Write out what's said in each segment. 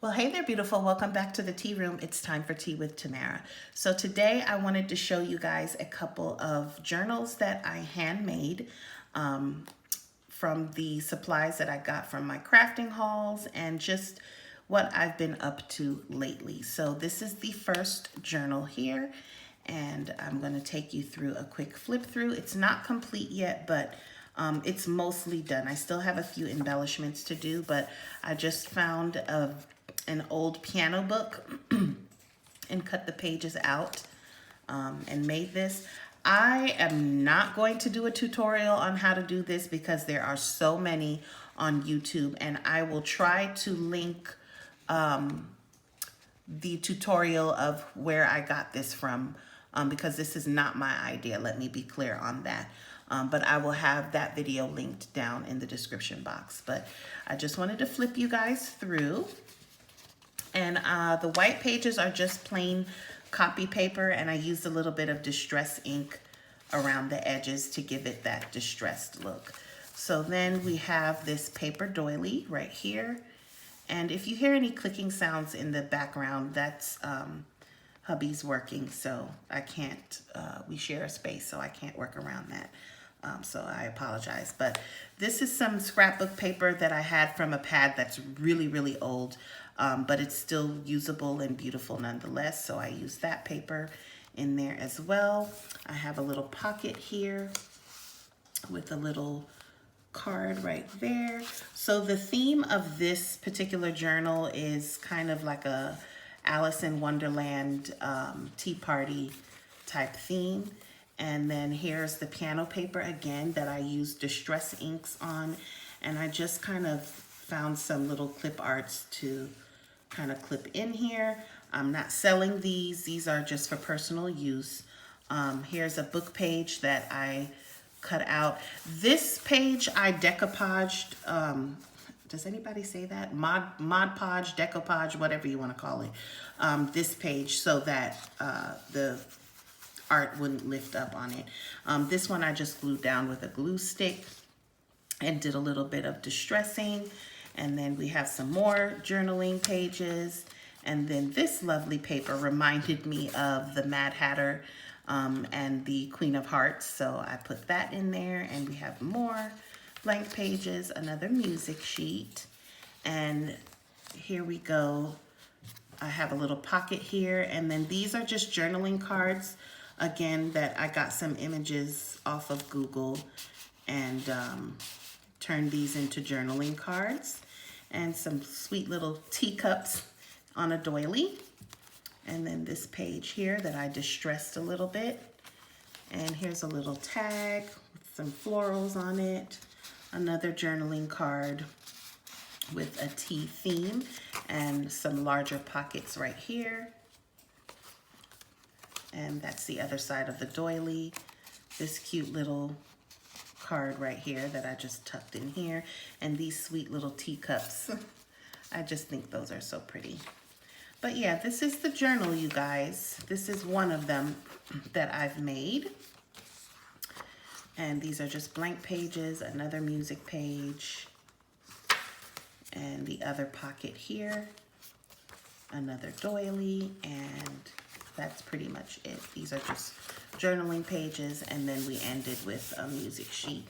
Well, hey there, beautiful. Welcome back to the tea room. It's time for tea with Tamara. So today I wanted to show you guys a couple of journals that I handmade from the supplies that I got from my crafting hauls and just what I've been up to lately. So this is the first journal here, and I'm going to take you through a quick flip through. It's not complete yet, but it's mostly done. I still have a few embellishments to do, but I just found an old piano book and cut the pages out and made this. I am not going to do a tutorial on how to do this because there are so many on YouTube, and I will try to link the tutorial of where I got this from because this is not my idea. Let me be clear on that. But I will have that video linked down in the description box. But I just wanted to flip you guys through. And the white pages are just plain copy paper, and I used a little bit of distress ink around the edges to give it that distressed look. So then we have this paper doily right here. And if you hear any clicking sounds in the background, that's hubby's working, so I can't, we share a space, so I can't work around that. So I apologize. But this is some scrapbook paper that I had from a pad that's really, really old, but it's still usable and beautiful nonetheless. So I use that paper in there as well. I have a little pocket here with a little card right there. So the theme of this particular journal is kind of like a Alice in Wonderland tea party type theme. And then here's the piano paper again that I used distress inks on. And I just kind of found some little clip arts to kind of clip in here. I'm not selling these. These are just for personal use. Here's a book page that I cut out. This page I decoupaged. Does anybody say that? Mod Podge, decoupage, whatever you want to call it. This page so that the art wouldn't lift up on it. This one I just glued down with a glue stick and did a little bit of distressing. And then we have some more journaling pages. And then this lovely paper reminded me of the Mad Hatter and the Queen of Hearts. So I put that in there, and we have more blank pages, another music sheet. And here we go. I have a little pocket here, and then these are just journaling cards, again, that I got some images off of Google and turned these into journaling cards, and some sweet little teacups on a doily. And then this page here that I distressed a little bit. And here's a little tag with some florals on it. Another journaling card with a tea theme and some larger pockets right here. And that's the other side of the doily. This cute little card right here that I just tucked in here. And these sweet little teacups. I just think those are so pretty. But yeah, this is the journal, you guys. This is one of them that I've made. And these are just blank pages, another music page, and the other pocket here, another doily, and that's pretty much it. These are just journaling pages, and then we ended with a music sheet,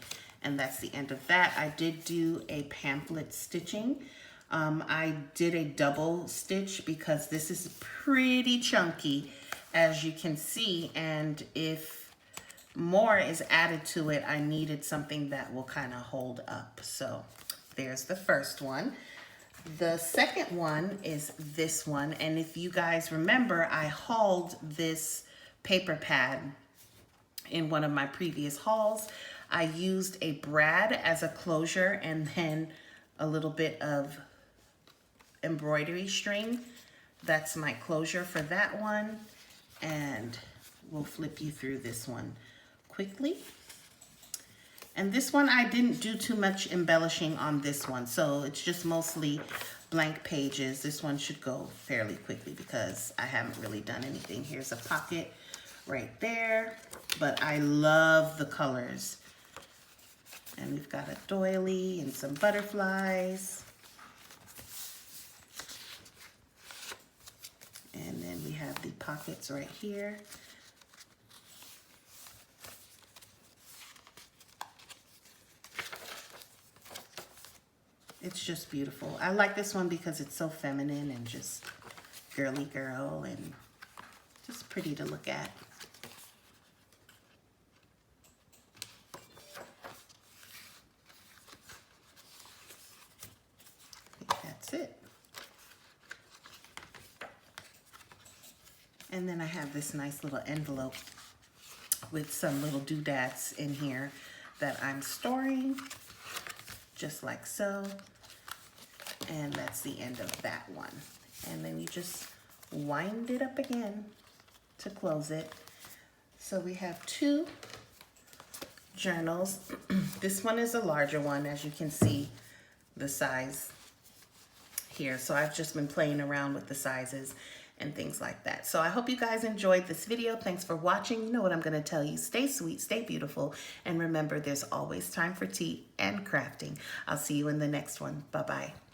and that's the end of that. I did do a pamphlet stitching. I did a double stitch because this is pretty chunky, as you can see, and if more is added to it, I needed something that will kind of hold up. So there's the first one. The second one is this one, and if you guys remember, I hauled this paper pad in one of my previous hauls. I used a brad as a closure and then a little bit of embroidery string. That's my closure for that one, and we'll flip you through this one quickly. And this one, I didn't do too much embellishing on this one, so it's just mostly blank pages. This one should go fairly quickly because I haven't really done anything. Here's a pocket right there, but I love the colors. And we've got a doily and some butterflies. And then we have the pockets right here. It's just beautiful. I like this one because it's so feminine and just girly girl and just pretty to look at. I think that's it. And then I have this nice little envelope with some little doodads in here that I'm storing, just like so. And that's the end of that one. And then you just wind it up again to close it. So we have two journals. This one is a larger one, as you can see the size here. So I've just been playing around with the sizes and things like that. So I hope you guys enjoyed this video. Thanks for watching. You know what I'm going to tell you. Stay sweet, stay beautiful, and remember there's always time for tea and crafting. I'll see you in the next one. Bye-bye.